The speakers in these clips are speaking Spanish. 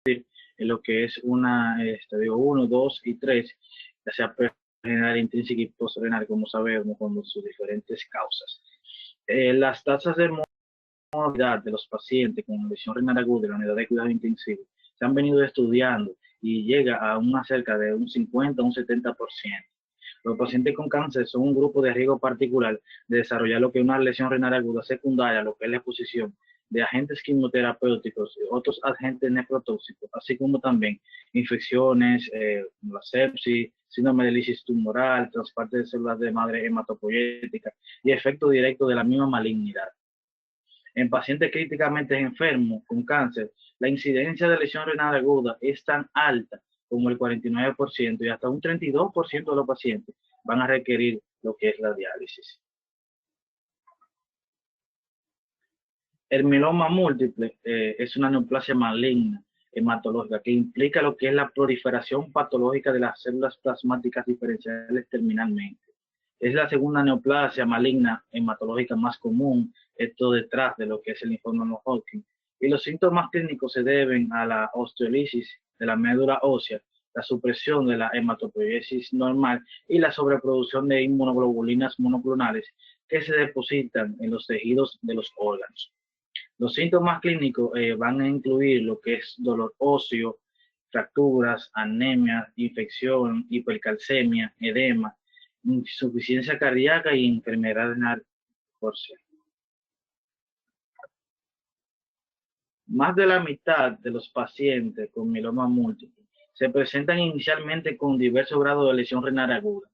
en lo que es una estadio 1, 2 y 3, ya sea renal intrínseca y postrenal, como sabemos, con sus diferentes causas. Las tasas de mortalidad de los pacientes con lesión renal aguda en la unidad de cuidado intensivo se han venido estudiando y llega a una cerca de un 50 a un 70%. Los pacientes con cáncer son un grupo de riesgo particular de desarrollar lo que es una lesión renal aguda secundaria, lo que es la exposición de agentes quimioterapéuticos y otros agentes nefrotóxicos, así como también infecciones, la sepsis, síndrome de lisis tumoral, trasplante de células de madre hematopoyética y efecto directo de la misma malignidad. En pacientes críticamente enfermos con cáncer, la incidencia de lesión renal aguda es tan alta como el 49% y hasta un 32% de los pacientes van a requerir lo que es la diálisis. El mieloma múltiple es una neoplasia maligna hematológica que implica lo que es la proliferación patológica de las células plasmáticas diferenciales terminalmente. Es la segunda neoplasia maligna hematológica más común, esto detrás de lo que es el linfoma no Hodgkin. Y los síntomas clínicos se deben a la osteolisis de la médula ósea, la supresión de la hematopoiesis normal y la sobreproducción de inmunoglobulinas monoclonales que se depositan en los tejidos de los órganos. Los síntomas clínicos van a incluir lo que es dolor óseo, fracturas, anemia, infección, hipercalcemia, edema, insuficiencia cardíaca y enfermedad renal porcina. Más de la mitad de los pacientes con mieloma múltiple se presentan inicialmente con diversos grados de lesión renal aguda.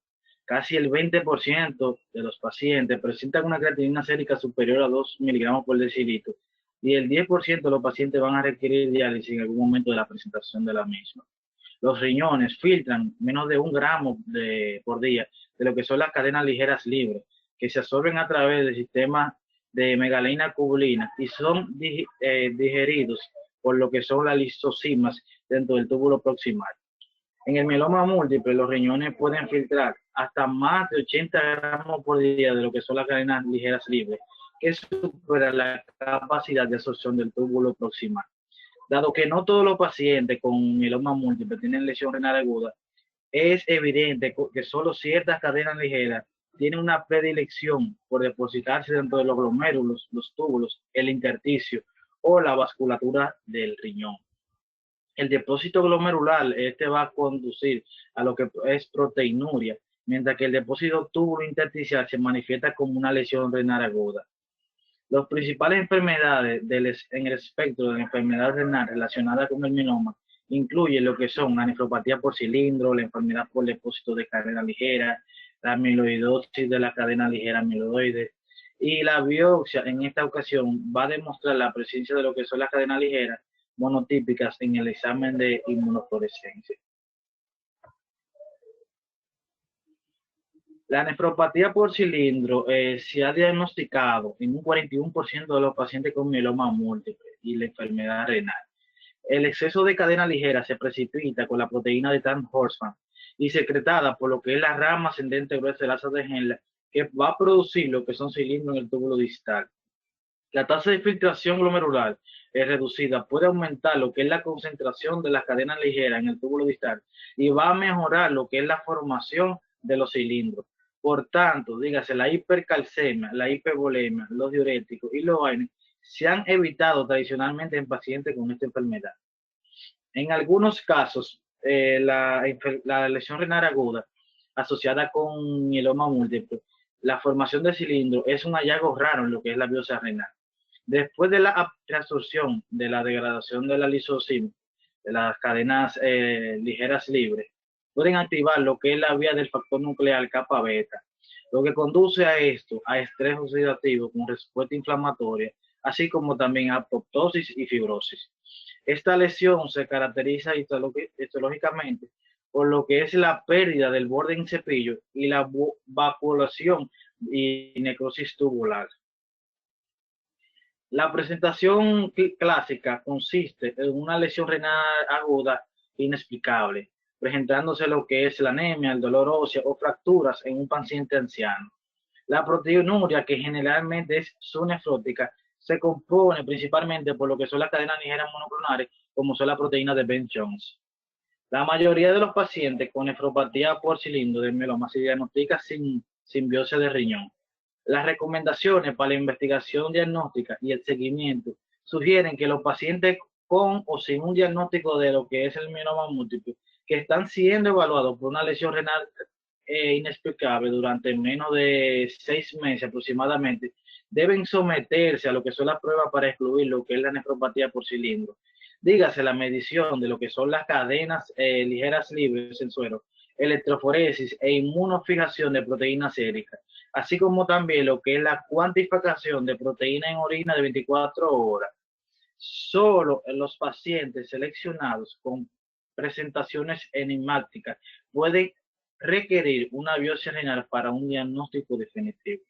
Casi el 20% de los pacientes presentan una creatinina sérica superior a 2 miligramos por decilitro y el 10% de los pacientes van a requerir diálisis en algún momento de la presentación de la misma. Los riñones filtran menos de 1 gramo por día de lo que son las cadenas ligeras libres, que se absorben a través del sistema de megalina cubulina y son digeridos por lo que son las lisosimas dentro del túbulo proximal. En el mieloma múltiple, los riñones pueden filtrar hasta más de 80 gramos por día de lo que son las cadenas ligeras libres, que supera la capacidad de absorción del túbulo proximal. Dado que no todos los pacientes con mieloma múltiple tienen lesión renal aguda, es evidente que solo ciertas cadenas ligeras tienen una predilección por depositarse dentro de los glomérulos, los túbulos, el intersticio o la vasculatura del riñón. El depósito glomerular, va a conducir a lo que es proteinuria, mientras que el depósito túbulo intersticial se manifiesta como una lesión renal aguda. Las principales enfermedades en el espectro de enfermedad renal relacionada con el mieloma incluyen lo que son la nefropatía por cilindro, la enfermedad por depósito de cadena ligera, la amiloidosis de la cadena ligera amiloide, y la biopsia en esta ocasión va a demostrar la presencia de lo que son las cadenas ligeras monotípicas en el examen de inmunofluorescencia. La nefropatía por cilindro se ha diagnosticado en un 41% de los pacientes con mieloma múltiple y la enfermedad renal. El exceso de cadena ligera se precipita con la proteína de Tan-Horsman y secretada por lo que es la rama ascendente gruesa de la asa de Henle, que va a producir lo que son cilindros en el túbulo distal. La tasa de filtración glomerular reducida puede aumentar lo que es la concentración de las cadenas ligeras en el túbulo distal y va a mejorar lo que es la formación de los cilindros. Por tanto, dígase, la hipercalcemia, la hipervolemia, los diuréticos y los AINE se han evitado tradicionalmente en pacientes con esta enfermedad. En algunos casos, la lesión renal aguda asociada con mieloma múltiple, la formación de cilindro es un hallazgo raro en lo que es la biopsia renal. Después de la absorción de la degradación de la lisosima, de las cadenas ligeras libres, pueden activar lo que es la vía del factor nuclear kappa beta, lo que conduce a esto, a estrés oxidativo con respuesta inflamatoria, así como también a apoptosis y fibrosis. Esta lesión se caracteriza histológicamente por lo que es la pérdida del borde en cepillo y la vacuolación y necrosis tubular. La presentación clásica consiste en una lesión renal aguda inexplicable, presentándose lo que es la anemia, el dolor óseo o fracturas en un paciente anciano. La proteinuria, que generalmente es subnefrótica, se compone principalmente por lo que son las cadenas ligeras monoclonales como son la proteína de Ben-Jones. La mayoría de los pacientes con nefropatía por cilindro de mieloma se diagnostica sin biopsia de riñón. Las recomendaciones para la investigación diagnóstica y el seguimiento sugieren que los pacientes con o sin un diagnóstico de lo que es el mieloma múltiple, que están siendo evaluados por una lesión renal inexplicable durante menos de 6 meses aproximadamente, deben someterse a lo que son las pruebas para excluir lo que es la nefropatía por cilindro. Dígase la medición de lo que son las cadenas ligeras libres en suero, electroforesis e inmunofijación de proteínas séricas, así como también lo que es la cuantificación de proteína en orina de 24 horas. Solo en los pacientes seleccionados con presentaciones enigmáticas pueden requerir una biopsia renal para un diagnóstico definitivo.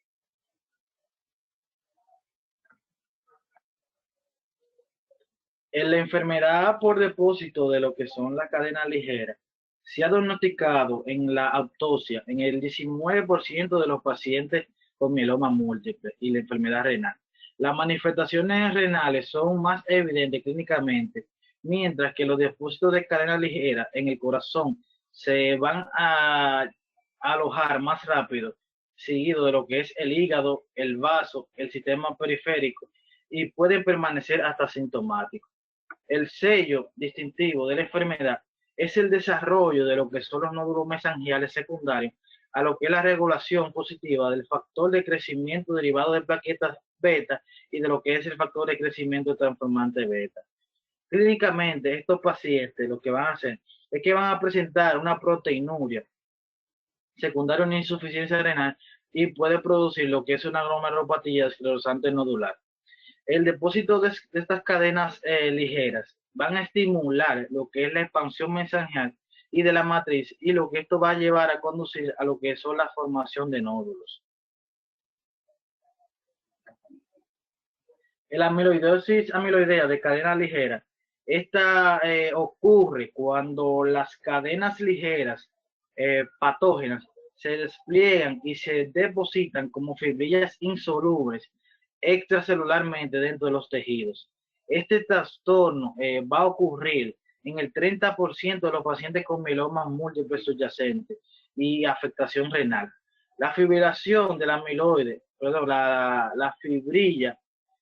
En la enfermedad por depósito de lo que son las cadenas ligeras, se ha diagnosticado en la autopsia en el 19% de los pacientes con mieloma múltiple y la enfermedad renal. Las manifestaciones renales son más evidentes clínicamente, mientras que los depósitos de cadenas ligeras en el corazón se van a alojar más rápido, seguido de lo que es el hígado, el vaso, el sistema periférico, y pueden permanecer hasta asintomáticos. El sello distintivo de la enfermedad es el desarrollo de lo que son los nódulos mesangiales secundarios a lo que es la regulación positiva del factor de crecimiento derivado de plaquetas beta y de lo que es el factor de crecimiento transformante beta. Clínicamente, estos pacientes lo que van a hacer es que van a presentar una proteinuria secundaria a una insuficiencia renal y puede producir lo que es una glomerulopatía esclerosante nodular. El depósito de estas cadenas ligeras van a estimular lo que es la expansión mesangial y de la matriz, y lo que esto va a llevar a conducir a lo que son la formación de nódulos. La amiloidosis amiloidea de cadena ligera, esta ocurre cuando las cadenas ligeras patógenas se despliegan y se depositan como fibrillas insolubles extracelularmente dentro de los tejidos. Este trastorno va a ocurrir en el 30% de los pacientes con mieloma múltiple subyacente y afectación renal. La fibrilación del amiloide, perdón, la fibrilla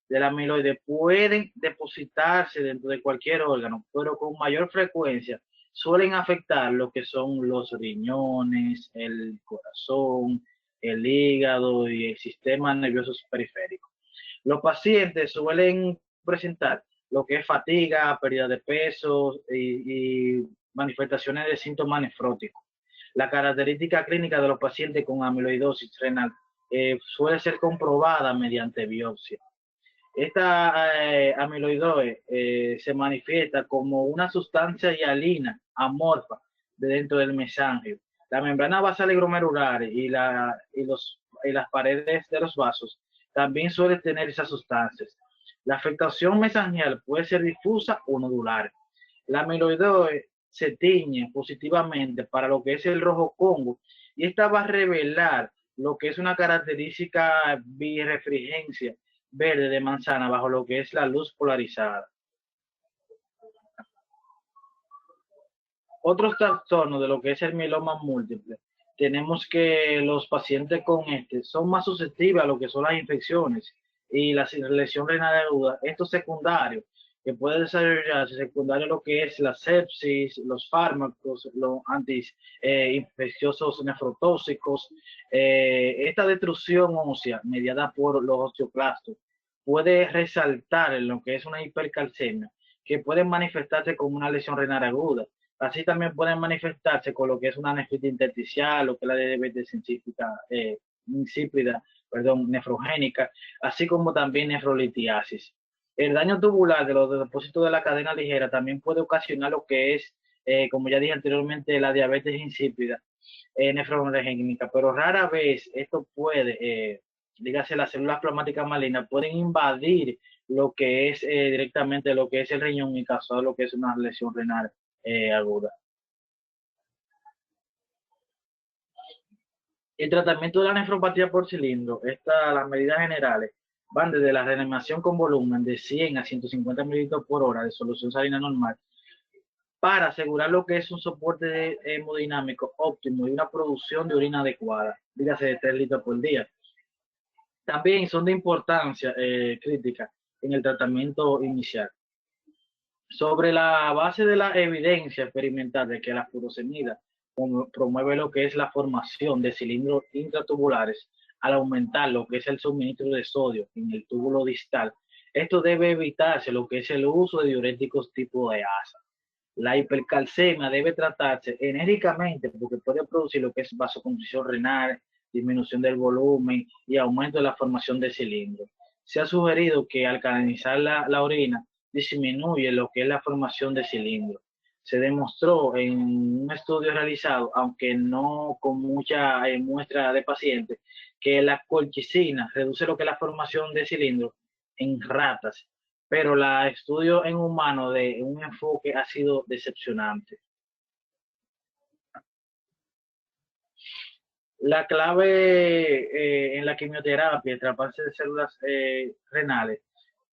del amiloide pueden depositarse dentro de cualquier órgano, pero con mayor frecuencia suelen afectar lo que son los riñones, el corazón, el hígado y el sistema nervioso periférico. Los pacientes suelen presentar lo que es fatiga, pérdida de peso y manifestaciones de síntomas nefróticos. La característica clínica de los pacientes con amiloidosis renal suele ser comprobada mediante biopsia. Esta amiloidosis se manifiesta como una sustancia hialina amorfa de dentro del mesangio. La membrana basal y glomerular y las paredes de los vasos también suelen tener esas sustancias. La afectación mesangial puede ser difusa o nodular. La amiloidosis se tiñe positivamente para lo que es el rojo Congo, y esta va a revelar lo que es una característica birefringencia verde de manzana bajo lo que es la luz polarizada. Otros trastornos de lo que es el mieloma múltiple, tenemos que los pacientes con este son más susceptibles a lo que son las infecciones y la lesión renal aguda. Estos secundarios que puede desarrollarse secundario a lo que es la sepsis, los fármacos, los anti-infecciosos nefrotóxicos, esta destrucción ósea mediada por los osteoclastos puede resaltar en lo que es una hipercalcemia, que puede manifestarse como una lesión renal aguda. Así también pueden manifestarse con lo que es una nefritis intersticial, lo que es la diabetes insípida, nefrogénica, así como también nefrolitiasis. El daño tubular de los depósitos de la cadena ligera también puede ocasionar lo que es, como ya dije anteriormente, la diabetes insípida, nefrogénica, pero rara vez esto puede, dígase, las células plasmáticas malignas pueden invadir lo que es directamente lo que es el riñón y causar lo que es una lesión renal aguda. El tratamiento de la nefropatía por cilindro, las medidas generales, van desde la reanimación con volumen de 100 a 150 mililitros por hora de solución salina normal para asegurar lo que es un soporte hemodinámico óptimo y una producción de orina adecuada, dígase de 3 litros por día. También son de importancia crítica en el tratamiento inicial. Sobre la base de la evidencia experimental de que la furosemida promueve lo que es la formación de cilindros intratubulares al aumentar lo que es el suministro de sodio en el túbulo distal, esto debe evitarse lo que es el uso de diuréticos tipo de asa. La hipercalcemia debe tratarse enérgicamente porque puede producir lo que es vasoconstricción renal, disminución del volumen y aumento de la formación de cilindros. Se ha sugerido que alcalinizar la orina disminuye lo que es la formación de cilindros. Se demostró en un estudio realizado, aunque no con mucha muestra de pacientes, que la colchicina reduce lo que es la formación de cilindros en ratas, pero el estudio en humano de un enfoque ha sido decepcionante. La clave en la quimioterapia, el trasplante de células renales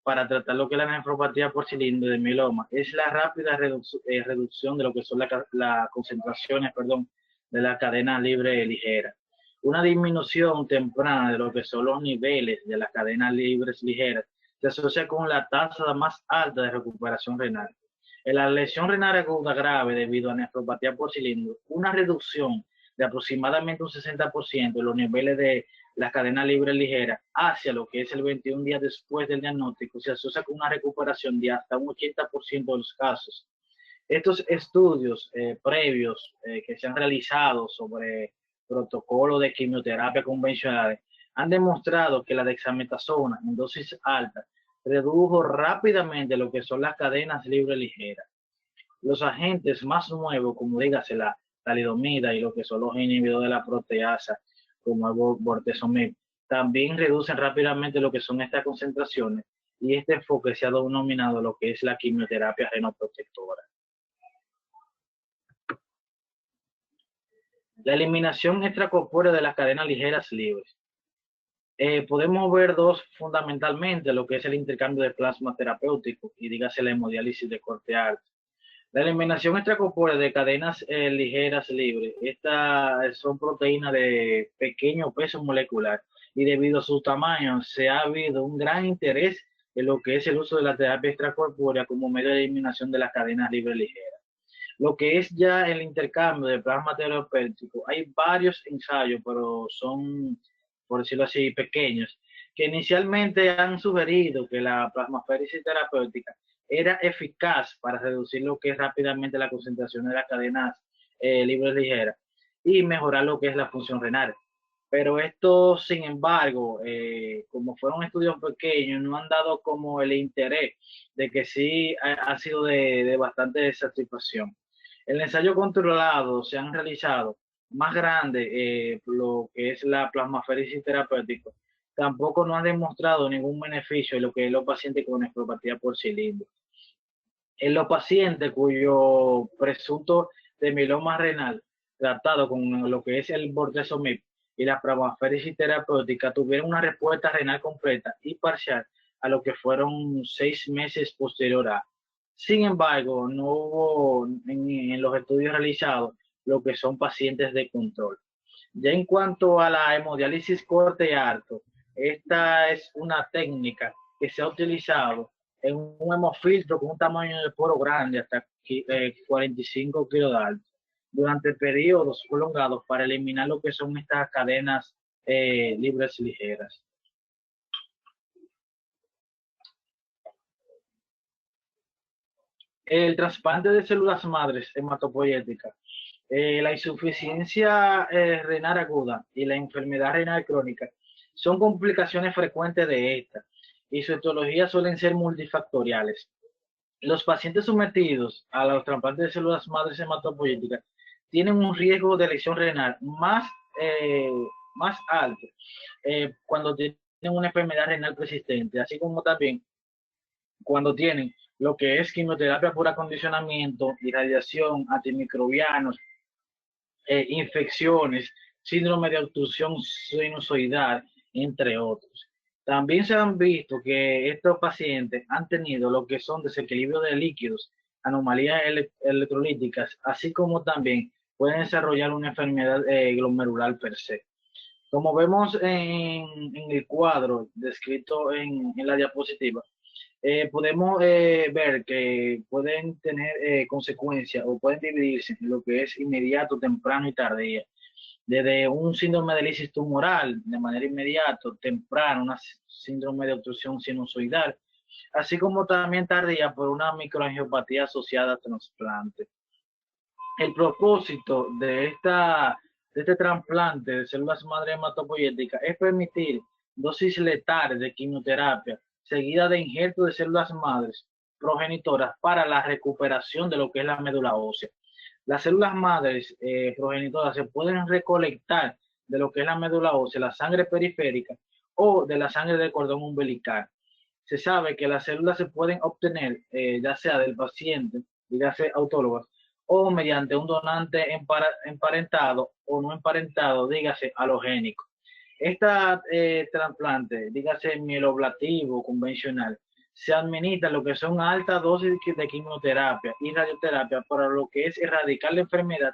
para tratar lo que es la nefropatía por cilindro de mieloma es la rápida reducción de lo que son las concentraciones, perdón, de la cadena libre ligera. Una disminución temprana de lo que son los niveles de las cadenas libres ligeras se asocia con la tasa más alta de recuperación renal. En la lesión renal aguda grave debido a nefropatía por cilindro, una reducción de aproximadamente un 60% de los niveles de la cadena libre ligera hacia lo que es el 21 días después del diagnóstico se asocia con una recuperación de hasta un 80% de los casos. Estos estudios previos que se han realizado sobre protocolos de quimioterapia convencionales han demostrado que la dexametasona en dosis alta redujo rápidamente lo que son las cadenas libres ligeras. Los agentes más nuevos, como dígase la talidomida y lo que son los inhibidores de la proteasa, como el bortezomib, también reducen rápidamente lo que son estas concentraciones y este enfoque se ha denominado lo que es la quimioterapia genoprotectora. La eliminación extracorpórea de las cadenas ligeras libres. Podemos ver dos fundamentalmente, lo que es el intercambio de plasma terapéutico y dígase la hemodiálisis de corte alto. La eliminación extracorpórea de cadenas ligeras libres, estas son proteínas de pequeño peso molecular y debido a su tamaño se ha habido un gran interés en lo que es el uso de la terapia extracorpórea como medio de eliminación de las cadenas libres ligeras. Lo que es ya el intercambio de plasma terapéutico, hay varios ensayos, pero son, por decirlo así, pequeños, que inicialmente han sugerido que la plasmaféresis terapéutica era eficaz para reducir lo que es rápidamente la concentración de las cadenas libres ligeras y mejorar lo que es la función renal. Pero esto, sin embargo, como fueron estudios pequeños, no han dado como el interés de que sí ha sido de bastante satisfacción. El ensayo controlado se han realizado más grande, lo que es la plasmaféresis terapéutica, tampoco no han demostrado ningún beneficio en lo que es los pacientes con nefropatía por cilindro. En los pacientes cuyo presunto de mieloma renal tratado con lo que es el bortezomib y la plasmaféresis terapéutica tuvieron una respuesta renal completa y parcial a lo que fueron 6 meses posterior a. Sin embargo, no hubo en los estudios realizados lo que son pacientes de control. Ya en cuanto a la hemodiálisis corte alto, esta es una técnica que se ha utilizado en un hemofiltro con un tamaño de poro grande, hasta 45 kilos de alto, durante periodos prolongados para eliminar lo que son estas cadenas libres ligeras. El trasplante de células madres hematopoyéticas, la insuficiencia renal aguda y la enfermedad renal crónica son complicaciones frecuentes de esta y su etiología suelen ser multifactoriales. Los pacientes sometidos a los trasplantes de células madres hematopoyéticas tienen un riesgo de lesión renal más alto cuando tienen una enfermedad renal persistente, así como también cuando tienen lo que es quimioterapia por acondicionamiento, irradiación, antimicrobianos, infecciones, síndrome de obstrucción sinusoidal, entre otros. También se han visto que estos pacientes han tenido lo que son desequilibrio de líquidos, anomalías electrolíticas, así como también pueden desarrollar una enfermedad glomerular per se. Como vemos en el cuadro descrito en la diapositiva, podemos ver que pueden tener consecuencias o pueden dividirse en lo que es inmediato, temprano y tardía. Desde un síndrome de lisis tumoral de manera inmediata, temprano, una síndrome de obstrucción sinusoidal, así como también tardía por una microangiopatía asociada a trasplante. El propósito de este trasplante de células madre hematopoyéticas es permitir dosis letales de quimioterapia seguida de injerto de células madres progenitoras para la recuperación de lo que es la médula ósea. Las células madres progenitoras se pueden recolectar de lo que es la médula ósea, la sangre periférica o de la sangre del cordón umbilical. Se sabe que las células se pueden obtener ya sea del paciente, dígase autólogas, o mediante un donante emparentado o no emparentado, dígase halogénico. Esta trasplante, dígase mieloablativo convencional, se administra lo que son altas dosis de quimioterapia y radioterapia para lo que es erradicar la enfermedad,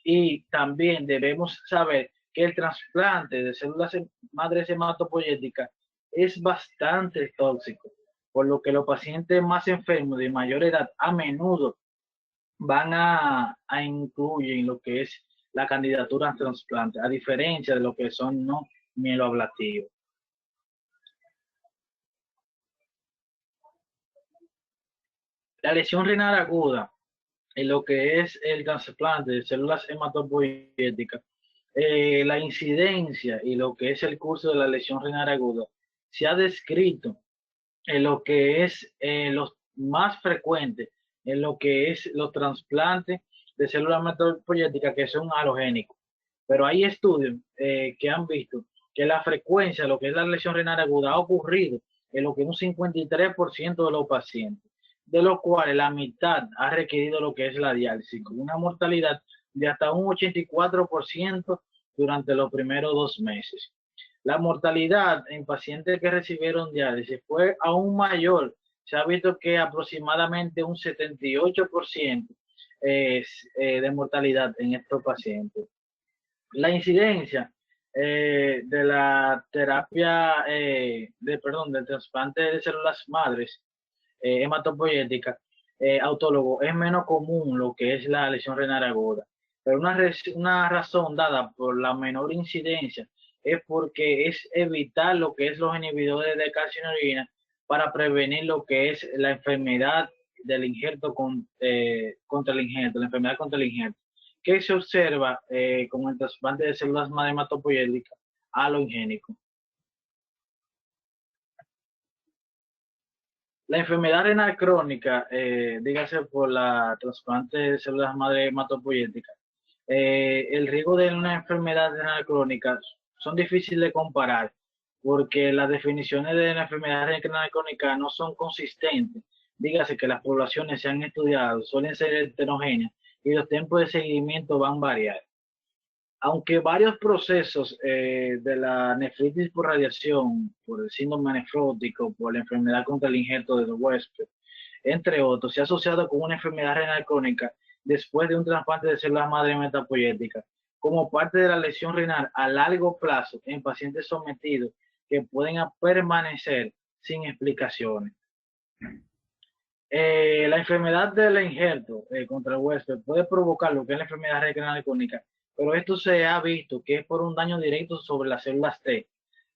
y también debemos saber que el trasplante de células madres hematopoyéticas es bastante tóxico, por lo que los pacientes más enfermos de mayor edad a menudo van a incluir lo que es la candidatura a trasplante, a diferencia de lo que son no mieloablativos. La lesión renal aguda en lo que es el trasplante de células hematopoyéticas, la incidencia y lo que es el curso de la lesión renal aguda se ha descrito en lo que es los más frecuentes, en lo que es los trasplantes de células hematopoyéticas que son halogénicos. Pero hay estudios que han visto que la frecuencia de lo que es la lesión renal aguda ha ocurrido en lo que es un 53% de los pacientes, de los cuales la mitad ha requerido lo que es la diálisis, con una mortalidad de hasta un 84% durante los primeros 2 meses. La mortalidad en pacientes que recibieron diálisis fue aún mayor. Se ha visto que aproximadamente un 78% es de mortalidad en estos pacientes. La incidencia de la terapia, del trasplante de células madres hematopoyéticas autólogo es menos común lo que es la lesión renal aguda. Pero una razón dada por la menor incidencia es porque es evitar lo que es los inhibidores de calcinurina para prevenir lo que es la enfermedad del injerto contra el injerto, la enfermedad contra el injerto, que se observa con el trasplante de células madre hematopoyéticas alogénico. La enfermedad renal crónica, dígase por la trasplante de células madre hematopoyéticas, el riesgo de una enfermedad renal crónica son difíciles de comparar porque las definiciones de la enfermedad renal crónica no son consistentes. Dígase que las poblaciones se han estudiado, suelen ser heterogéneas y los tiempos de seguimiento van a variar. Aunque varios procesos de la nefritis por radiación, por el síndrome nefrótico, por la enfermedad contra el injerto de huésped, entre otros, se ha asociado con una enfermedad renal crónica después de un trasplante de células madre hematopoyéticas, como parte de la lesión renal a largo plazo en pacientes sometidos que pueden permanecer sin explicaciones. La enfermedad del injerto contra el huésped puede provocar lo que es la enfermedad renal crónica, pero esto se ha visto que es por un daño directo sobre las células T,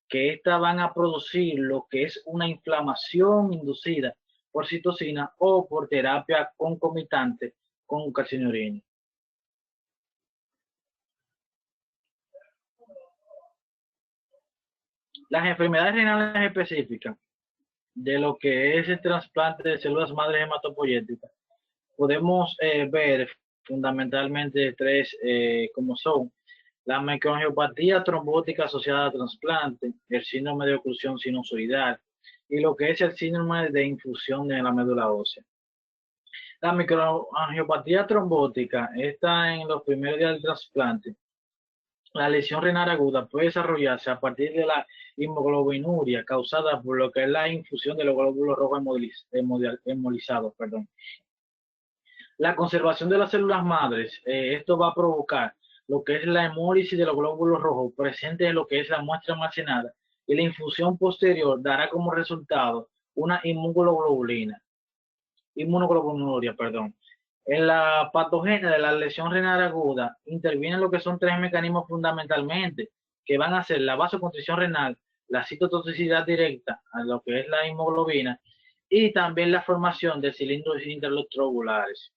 que estas van a producir lo que es una inflamación inducida por citocina o por terapia concomitante con calcinurina. Las enfermedades renales específicas de lo que es el trasplante de células madres hematopoyéticas podemos ver fundamentalmente tres, como son la microangiopatía trombótica asociada a trasplante, el síndrome de oclusión sinusoidal y lo que es el síndrome de infusión de la médula ósea. La microangiopatía trombótica está en los primeros días del trasplante La lesión renal aguda puede desarrollarse a partir de la hemoglobinuria causada por lo que es la infusión de los glóbulos rojos hemolizados. Perdón. La conservación de las células madres, esto va a provocar lo que es la hemólisis de los glóbulos rojos presentes en lo que es la muestra almacenada, y la infusión posterior dará como resultado una inmunoglobulinuria, perdón. En la patogenia de la lesión renal aguda intervienen lo que son tres mecanismos fundamentalmente, que van a ser la vasoconstricción renal, la citotoxicidad directa a lo que es la hemoglobina, y también la formación de cilindros intertubulares.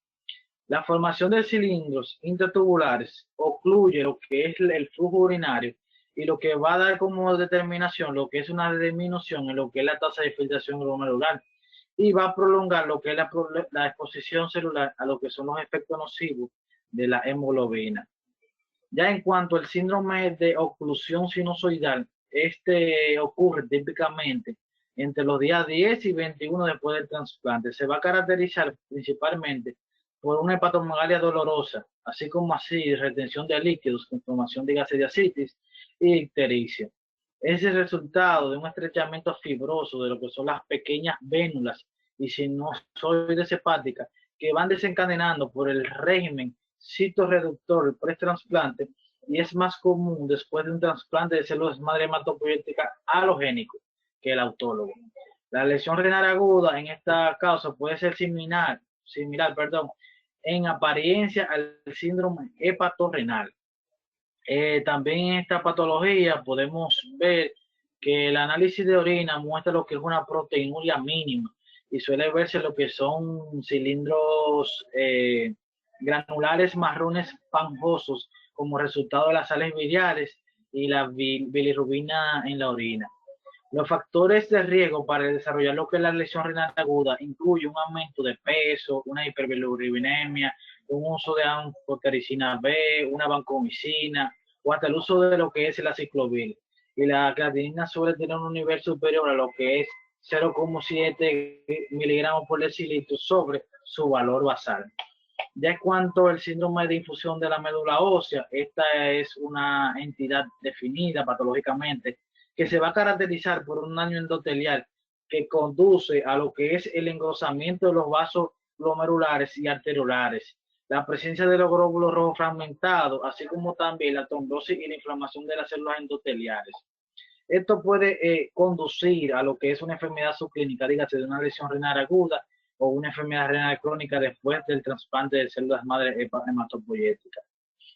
La formación de cilindros intertubulares ocluye lo que es el flujo urinario, y lo que va a dar como determinación lo que es una disminución en lo que es la tasa de filtración glomerular, y va a prolongar lo que es la exposición celular a lo que son los efectos nocivos de la hemoglobina. Ya en cuanto al síndrome de oclusión sinusoidal, este ocurre típicamente entre los días 10 y 21 después del trasplante. Se va a caracterizar principalmente por una hepatomegalia dolorosa, así como así retención de líquidos, inflamación de gases de ascitis y ictericia. Es el resultado de un estrechamiento fibroso de lo que son las pequeñas vénulas y sinusoides hepáticas, que van desencadenando por el régimen citorreductor pre-trasplante, y es más común después de un trasplante de células madre hematopoyéticas halogénico que el autólogo. La lesión renal aguda en esta causa puede ser similar, en apariencia al síndrome hepatorrenal. También en esta patología podemos ver que el análisis de orina muestra lo que es una proteinuria mínima, y suele verse lo que son cilindros granulares marrones esponjosos como resultado de las sales biliares y la bilirrubina en la orina. Los factores de riesgo para desarrollar lo que es la lesión renal aguda incluyen un aumento de peso, una hiperbilirubinemia, un uso de anfotericina B, una vancomicina, o hasta el uso de lo que es la ciclovir. Y la creatinina suele tener un nivel superior a lo que es 0,7 miligramos por decilitro sobre su valor basal. Ya en cuanto al síndrome de infusión de la médula ósea, esta es una entidad definida patológicamente que se va a caracterizar por un daño endotelial que conduce a lo que es el engrosamiento de los vasos glomerulares y arteriolares, la presencia de los glóbulos rojos fragmentados, así como también la trombosis y la inflamación de las células endoteliales. Esto puede conducir a lo que es una enfermedad subclínica, dígase de una lesión renal aguda o una enfermedad renal crónica después del trasplante de células madre hematopoyéticas.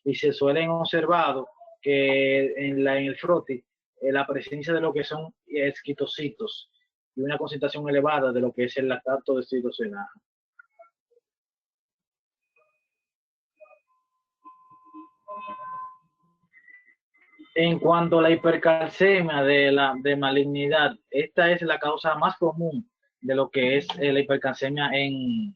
Y se suelen observar que en el frotis la presencia de lo que son esquitocitos y una concentración elevada de lo que es el lactato de citosinaje. En cuanto a la hipercalcemia de malignidad, esta es la causa más común de lo que es la hipercalcemia en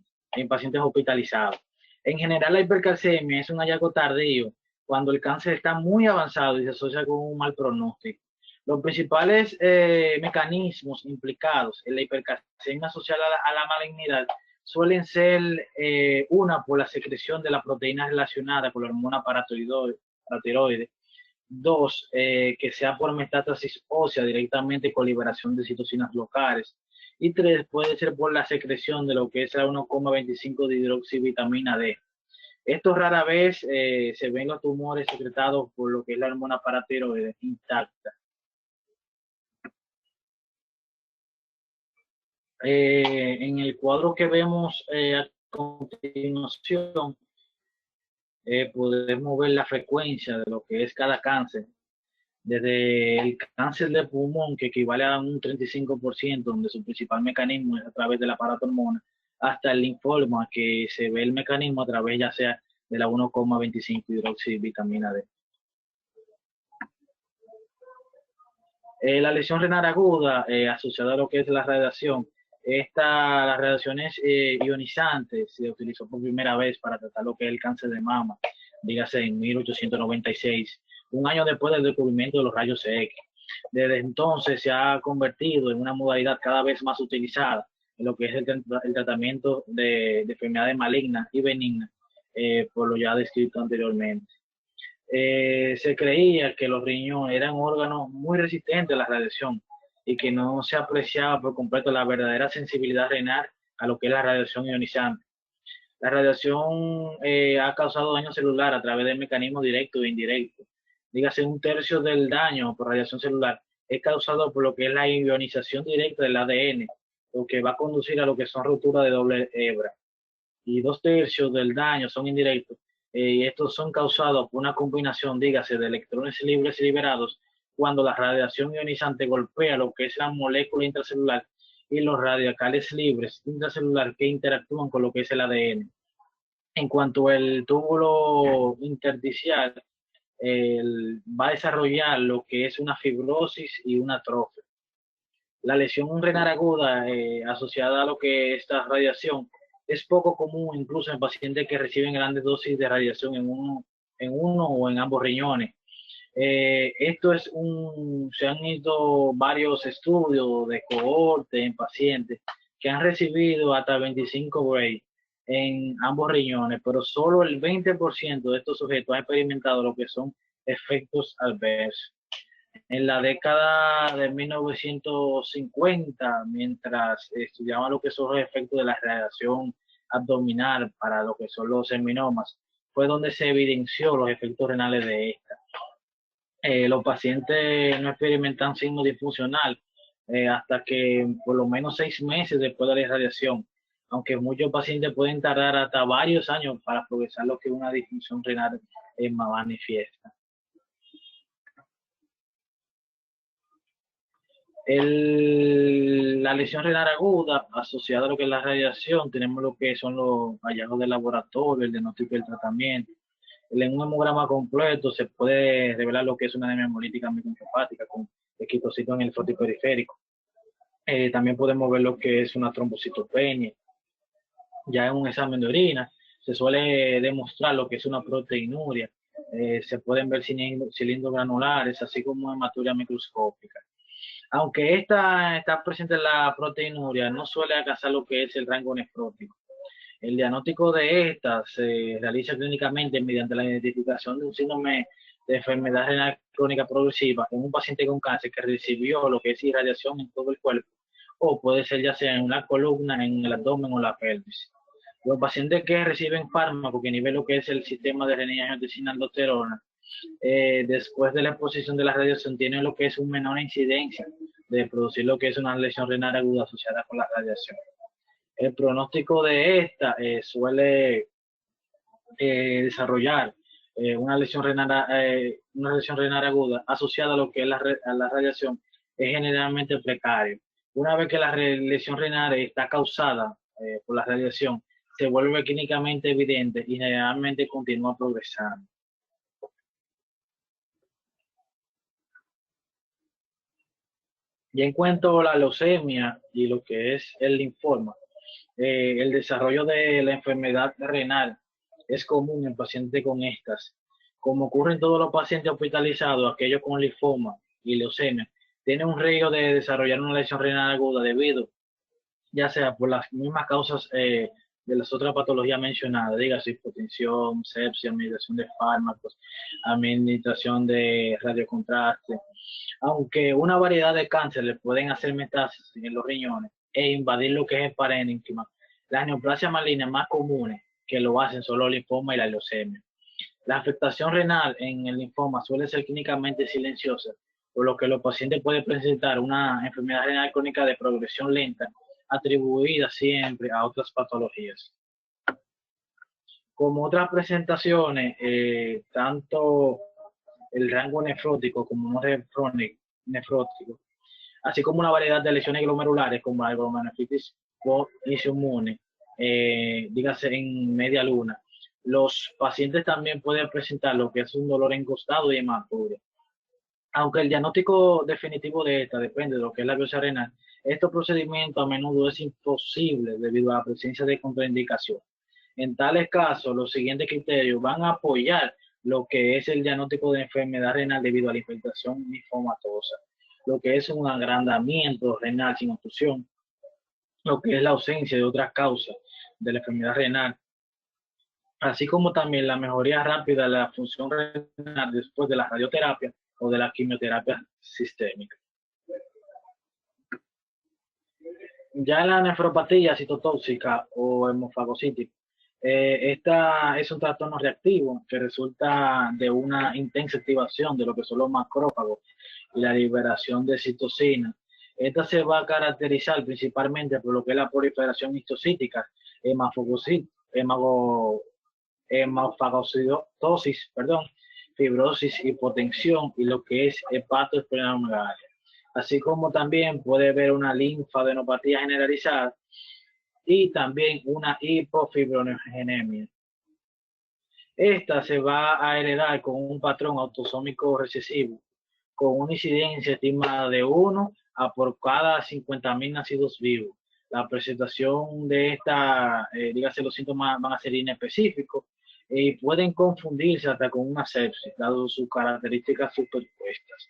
pacientes hospitalizados. En general, la hipercalcemia es un hallazgo tardío cuando el cáncer está muy avanzado y se asocia con un mal pronóstico. Los principales mecanismos implicados en la hipercalcemia asociada a la malignidad suelen ser una, por la secreción de la proteína relacionada con la hormona paratiroide. Dos, que sea por metástasis ósea directamente con liberación de citocinas locales. Y tres, puede ser por la secreción de lo que es la 1,25 de hidroxivitamina D. Esto rara vez se ven los tumores secretados por lo que es la hormona paratiroide intacta. En el cuadro que vemos a continuación, podemos ver la frecuencia de lo que es cada cáncer, desde el cáncer de pulmón, que equivale a un 35%, donde su principal mecanismo es a través del aparato hormona, hasta el linfoma, que se ve el mecanismo a través ya sea de la 1,25 hidroxivitamina D. La lesión renal aguda asociada a lo que es la radiación, las radiaciones ionizantes se utilizó por primera vez para tratar lo que es el cáncer de mama, dígase en 1896, un año después del descubrimiento de los rayos X. Desde entonces se ha convertido en una modalidad cada vez más utilizada en lo que es el tratamiento de enfermedades malignas y benignas, por lo ya descrito anteriormente. Se creía que los riñones eran órganos muy resistentes a la radiación y que no se apreciaba por completo la verdadera sensibilidad renal a lo que es la radiación ionizante. La radiación ha causado daño celular a través de mecanismos directos e indirectos. Dígase, un tercio del daño por radiación celular es causado por lo que es la ionización directa del ADN, lo que va a conducir a lo que son rupturas de doble hebra. Y dos tercios del daño son indirectos, y estos son causados por una combinación, dígase, de electrones libres y liberados cuando la radiación ionizante golpea lo que es la molécula intracelular y los radicales libres intracelular que interactúan con lo que es el ADN. En cuanto al túbulo intersticial, va a desarrollar lo que es una fibrosis y una atrofia. La lesión renal aguda asociada a lo que es esta radiación es poco común incluso en pacientes que reciben grandes dosis de radiación en uno o en ambos riñones. Se han hecho varios estudios de cohorte en pacientes que han recibido hasta 25 Gray en ambos riñones, pero solo el 20% de estos sujetos han experimentado lo que son efectos adversos. En la década de 1950, mientras estudiaban lo que son los efectos de la radiación abdominal para lo que son los seminomas, fue donde se evidenció los efectos renales de esta. Los pacientes no experimentan signos disfuncional hasta que por lo menos 6 meses después de la irradiación, aunque muchos pacientes pueden tardar hasta varios años para progresar lo que una disfunción renal manifiesta. La lesión renal aguda asociada a lo que es la radiación, tenemos lo que son los hallazgos de laboratorio, el diagnóstico y el tratamiento. En un hemograma completo se puede revelar lo que es una anemia hemolítica microencefática con equipocito en el fósforo periférico. También podemos ver lo que es una trombocitopenia. Ya en un examen de orina se suele demostrar lo que es una proteinuria. Se pueden ver cilindros granulares, así como hematuria microscópica. Aunque esta está presente en la proteinuria, no suele alcanzar lo que es el rango nefrótico. El diagnóstico de esta se realiza clínicamente mediante la identificación de un síndrome de enfermedad renal crónica progresiva en un paciente con cáncer que recibió lo que es irradiación en todo el cuerpo, o puede ser ya sea en la columna, en el abdomen o la pelvis. Los pacientes que reciben fármacos que nivelan lo que es el sistema de renin-angiotensina-aldosterona, después de la exposición de la radiación, tienen lo que es una menor incidencia de producir lo que es una lesión renal aguda asociada con la radiación. El pronóstico de esta suele desarrollar una lesión renal aguda asociada a lo que es a la radiación es generalmente precario. Una vez que la lesión renal está causada por la radiación, se vuelve clínicamente evidente y generalmente continúa progresando. Y en cuanto a la leucemia y lo que es el linfoma, el desarrollo de la enfermedad renal es común en pacientes con estas. Como ocurre en todos los pacientes hospitalizados, aquellos con linfoma y leucemia tienen un riesgo de desarrollar una lesión renal aguda debido, ya sea por las mismas causas de las otras patologías mencionadas, dígase hipotensión, sepsia, administración de fármacos, administración de radiocontraste. Aunque una variedad de cánceres pueden hacer metástasis en los riñones e invadir lo que es el parénquima, las neoplasias malignas más comunes que lo hacen son los linfomas y la leucemia. La afectación renal en el linfoma suele ser clínicamente silenciosa, por lo que los pacientes pueden presentar una enfermedad renal crónica de progresión lenta, atribuida siempre a otras patologías. Como otras presentaciones, tanto el rango nefrótico como no nefrótico, así como una variedad de lesiones glomerulares como la glomerulonefritis inmune, dígase en media luna. Los pacientes también pueden presentar lo que es un dolor encostado y hematuria. Aunque el diagnóstico definitivo de esta depende de lo que es la biopsia renal, estos procedimientos a menudo es imposible debido a la presencia de contraindicación. En tales casos, los siguientes criterios van a apoyar lo que es el diagnóstico de enfermedad renal debido a la infiltración linfomatosa, lo que es un agrandamiento renal sin obstrucción, lo que es la ausencia de otras causas de la enfermedad renal, así como también la mejoría rápida de la función renal después de la radioterapia o de la quimioterapia sistémica. Ya en la nefropatía citotóxica o hemofagocítica, esta es un trastorno reactivo que resulta de una intensa activación de lo que son los macrófagos y la liberación de citocina. Esta se va a caracterizar principalmente por lo que es la proliferación histocítica, hemofagocitosis, perdón, fibrosis, hipotensión y lo que es hepatosplenomegalia. Así como también puede haber una linfadenopatía generalizada y también una hipofibrogenemia. Esta se va a heredar con un patrón autosómico recesivo, con una incidencia estimada de 1 a por cada 50.000 nacidos vivos. La presentación de esta, dígase, los síntomas van a ser inespecíficos y pueden confundirse hasta con una sepsis, dado sus características superpuestas.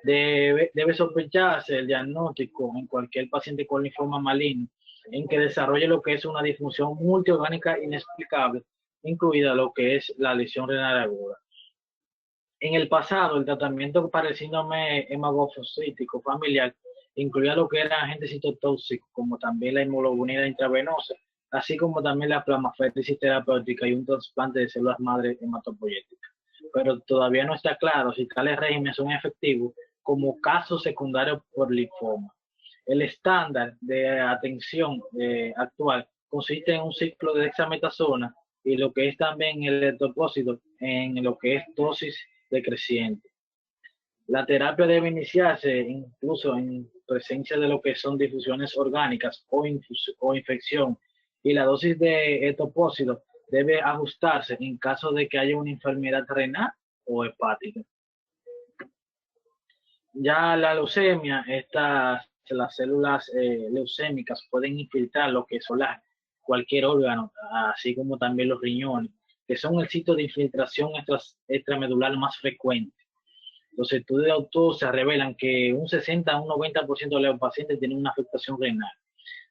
Debe sospecharse el diagnóstico en cualquier paciente con linfoma maligno en que desarrolle lo que es una disfunción multiorgánica inexplicable, incluida lo que es la lesión renal aguda. En el pasado, el tratamiento para el síndrome hemofagocítico familiar incluía lo que eran agentes citotóxicos, como también la inmunoglobulina intravenosa, así como también la plasmaféresis terapéutica y un trasplante de células madre hematopoyéticas. Pero todavía no está claro si tales regímenes son efectivos como caso secundario por linfoma. El estándar de atención actual consiste en un ciclo de dexametasona y lo que es también el etopósito en lo que es dosis decreciente. La terapia debe iniciarse incluso en presencia de lo que son difusiones orgánicas o infección, y la dosis de etopósito debe ajustarse en caso de que haya una enfermedad renal o hepática. Ya la leucemia, las células leucémicas pueden infiltrar lo que son cualquier órgano, así como también los riñones, que son el sitio de infiltración extramedular más frecuente. Los estudios de autopsia revelan que un 60 a un 90% de los pacientes tienen una afectación renal.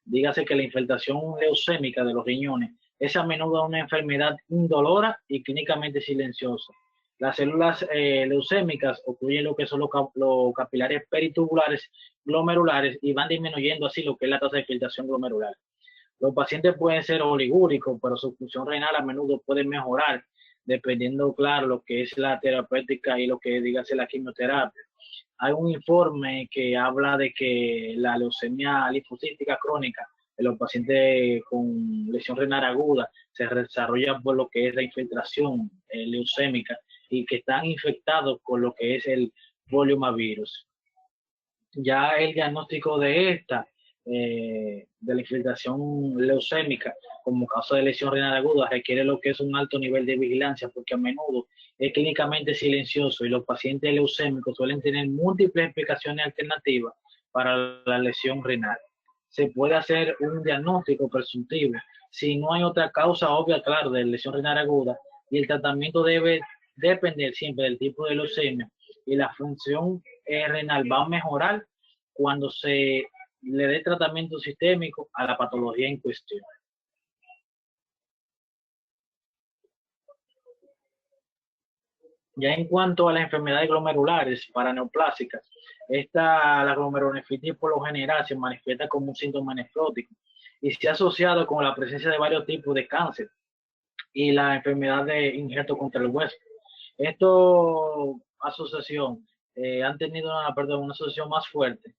Dígase que la infiltración leucémica de los riñones es a menudo una enfermedad indolora y clínicamente silenciosa. Las células leucémicas ocluyen lo que son los capilares peritubulares glomerulares y van disminuyendo así lo que es la tasa de filtración glomerular. Los pacientes pueden ser oligúricos, pero su función renal a menudo puede mejorar dependiendo, claro, lo que es la terapéutica y lo que dígase la quimioterapia. Hay un informe que habla de que la leucemia linfocítica crónica en los pacientes con lesión renal aguda se desarrolla por lo que es la infiltración leucémica y que están infectados con lo que es el poliomavirus. Ya el diagnóstico de de la infiltración leucémica como causa de lesión renal aguda requiere lo que es un alto nivel de vigilancia porque a menudo es clínicamente silencioso y los pacientes leucémicos suelen tener múltiples explicaciones alternativas para la lesión renal. Se puede hacer un diagnóstico presuntivo si no hay otra causa obvia, claro, de lesión renal aguda, y el tratamiento debe depender siempre del tipo de leucemia y la función renal va a mejorar cuando se le dé tratamiento sistémico a la patología en cuestión. Ya en cuanto a las enfermedades glomerulares paraneoplásicas, la glomerulonefritis por lo general se manifiesta como un síntoma nefrótico y se ha asociado con la presencia de varios tipos de cáncer y la enfermedad de injerto contra el hueso. Esta asociación han tenido una asociación más fuerte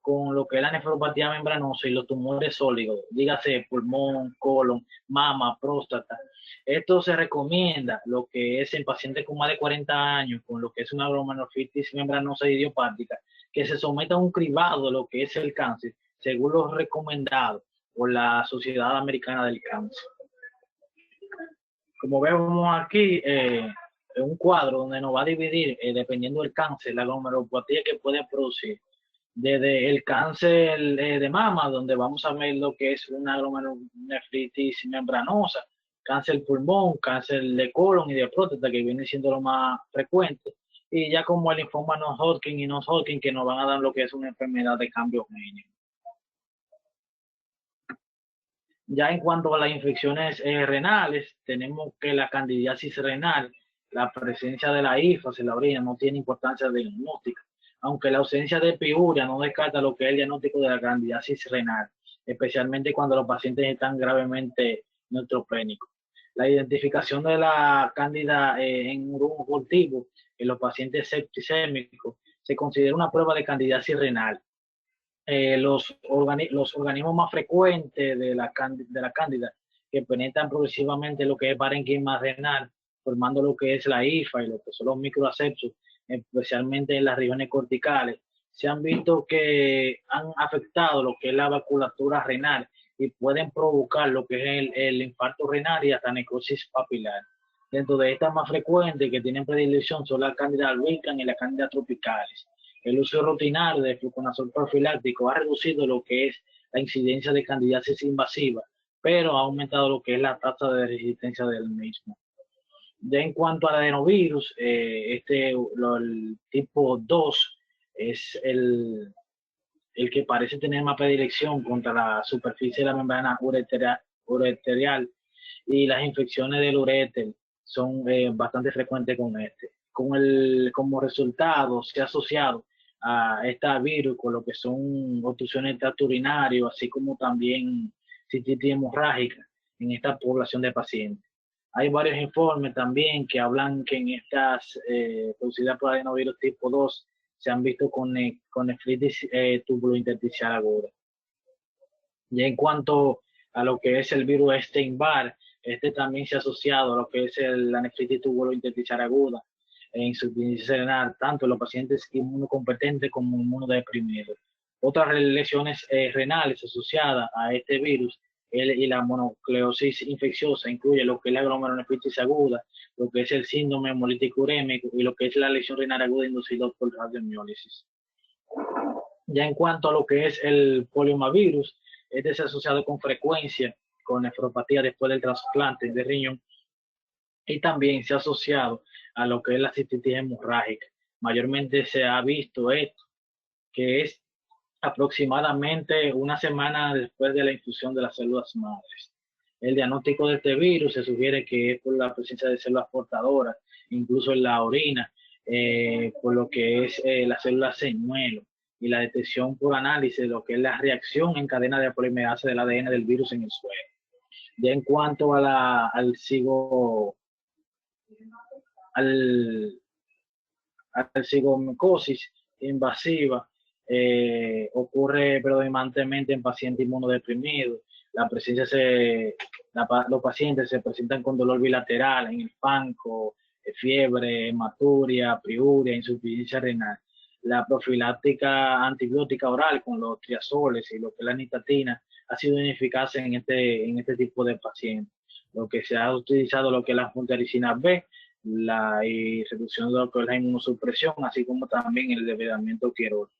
con lo que es la nefropatía membranosa y los tumores sólidos, dígase pulmón, colon, mama, próstata. Esto se recomienda lo que es en pacientes con más de 40 años, con lo que es una glomerulonefritis membranosa idiopática, que se someta a un cribado de lo que es el cáncer, según lo recomendado por la Sociedad Americana del Cáncer. Como vemos aquí, un cuadro donde nos va a dividir, dependiendo del cáncer, la glomerulopatía que puede producir. Desde el cáncer de mama, donde vamos a ver lo que es una glomerulonefritis membranosa, cáncer pulmón, cáncer de colon y de próstata, que viene siendo lo más frecuente, y ya como el linfoma non-Hodgkin y non-Hodgkin, que nos van a dar lo que es una enfermedad de cambio génico. Ya en cuanto a las infecciones renales, tenemos que la candidiasis renal, la presencia de la hifas en la orina no tiene importancia diagnóstica, aunque la ausencia de piuria no descarta lo que es el diagnóstico de la candidiasis renal, especialmente cuando los pacientes están gravemente neutropénicos. La identificación de la cándida en un cultivo en los pacientes septicémicos se considera una prueba de candidiasis renal. Los organismos más frecuentes de la cándida que penetran progresivamente lo que es parénquima renal, formando lo que es la hifa y lo que son los microasepsos, especialmente en las regiones corticales, se han visto que han afectado lo que es la vasculatura renal y pueden provocar lo que es el infarto renal y hasta necrosis papilar. Dentro de estas más frecuentes que tienen predilección son la cándida albicans y la cándida tropicalis. El uso rutinario de fluconazol profiláctico ha reducido lo que es la incidencia de candidiasis invasiva, pero ha aumentado lo que es la tasa de resistencia del mismo. Ya en cuanto al adenovirus, el tipo 2 es el que parece tener más predilección contra la superficie de la membrana ureterial y las infecciones del uréter son bastante frecuentes con este. Como resultado se ha asociado a este virus con lo que son obstrucciones urinarias, así como también cistitis hemorrágica en esta población de pacientes. Hay varios informes también que hablan que en estas producidas por adenovirus tipo 2 se han visto con nefritis tubulointersticial aguda. Ya en cuanto a lo que es el virus Epstein-Barr, este también se ha asociado a lo que es la nefritis tubulointersticial aguda en insuficiencia renal, tanto en los pacientes inmunocompetentes como inmunodeprimidos. Otras lesiones renales asociadas a este virus y la mononucleosis infecciosa incluye lo que es la glomerulonefritis aguda, lo que es el síndrome hemolítico urémico y lo que es la lesión renal aguda inducida por radiomiólisis. Ya en cuanto a lo que es el poliomavirus, este se ha asociado con frecuencia con nefropatía después del trasplante de riñón y también se ha asociado a lo que es la cistitis hemorrágica. Mayormente se ha visto esto, que es aproximadamente una semana después de la infusión de las células madres. El diagnóstico de este virus se sugiere que es por la presencia de células portadoras, incluso en la orina, por lo que es la célula señuelo y la detección por análisis de lo que es la reacción en cadena de polimerasa del ADN del virus en el suelo. Ya en cuanto a al cigomicosis invasiva, ocurre predominantemente en pacientes inmunodeprimidos. Los pacientes se presentan con dolor bilateral en el panco, fiebre, hematuria, priuria, insuficiencia renal. La profiláctica antibiótica oral con los triazoles y lo que es la nitatina ha sido ineficaz en este tipo de pacientes. Lo que se ha utilizado lo que es la fumaritina B, la reducción de lo que es la inmunosupresión, así como también el debridamiento quirúrgico.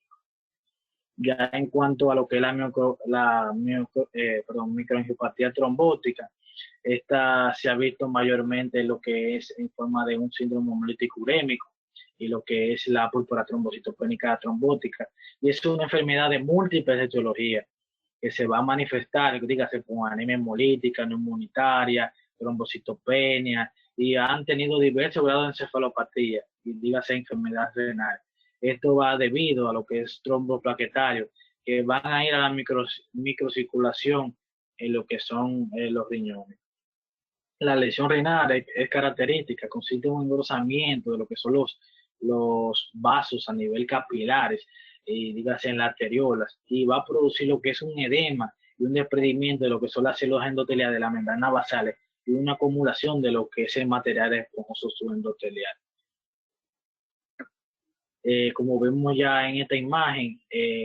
Ya en cuanto a lo que es la microangiopatía trombótica, esta se ha visto mayormente en lo que es en forma de un síndrome hemolítico urémico y lo que es la púrpura trombocitopénica trombótica. Y es una enfermedad de múltiples etiologías que se va a manifestar, dígase, con anemia hemolítica, neumonitaria, trombocitopenia, y han tenido diversos grados de encefalopatía, y dígase enfermedad renal. Esto va debido a lo que es tromboplaquetario, que van a ir a la microcirculación en lo que son los riñones. La lesión renal es característica, consiste en un engrosamiento de lo que son los vasos a nivel capilares, dígase en las arteriolas, y va a producir lo que es un edema y un desprendimiento de lo que son las células endoteliales de la membrana basales y una acumulación de lo que es el material esponjoso subendotelial. Como vemos ya en esta imagen,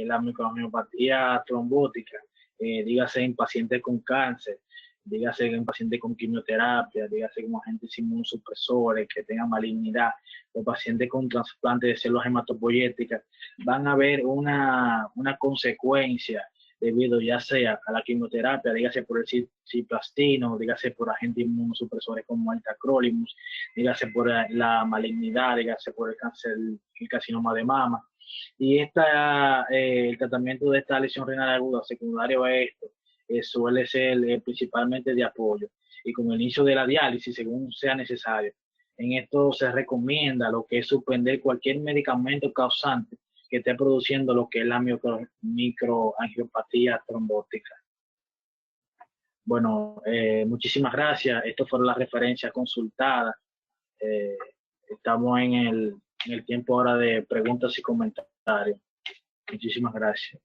la microangiopatía trombótica, dígase en pacientes con cáncer, dígase en pacientes con quimioterapia, dígase como agentes inmunosupresores que tengan malignidad, o pacientes con trasplante de células hematopoyéticas, van a ver una consecuencia debido ya sea a la quimioterapia, dígase por el ciplastino, dígase por agentes inmunosupresores como el tacrolimus, dígase por la malignidad, dígase por el cáncer, el carcinoma de mama. Y el tratamiento de esta lesión renal aguda secundario a esto suele ser principalmente de apoyo. Y con el inicio de la diálisis, según sea necesario, en esto se recomienda lo que es suspender cualquier medicamento causante que esté produciendo lo que es la microangiopatía trombótica. Bueno, muchísimas gracias. Estas fueron las referencias consultadas. Eh, Estamos en el tiempo ahora de preguntas y comentarios. Muchísimas gracias.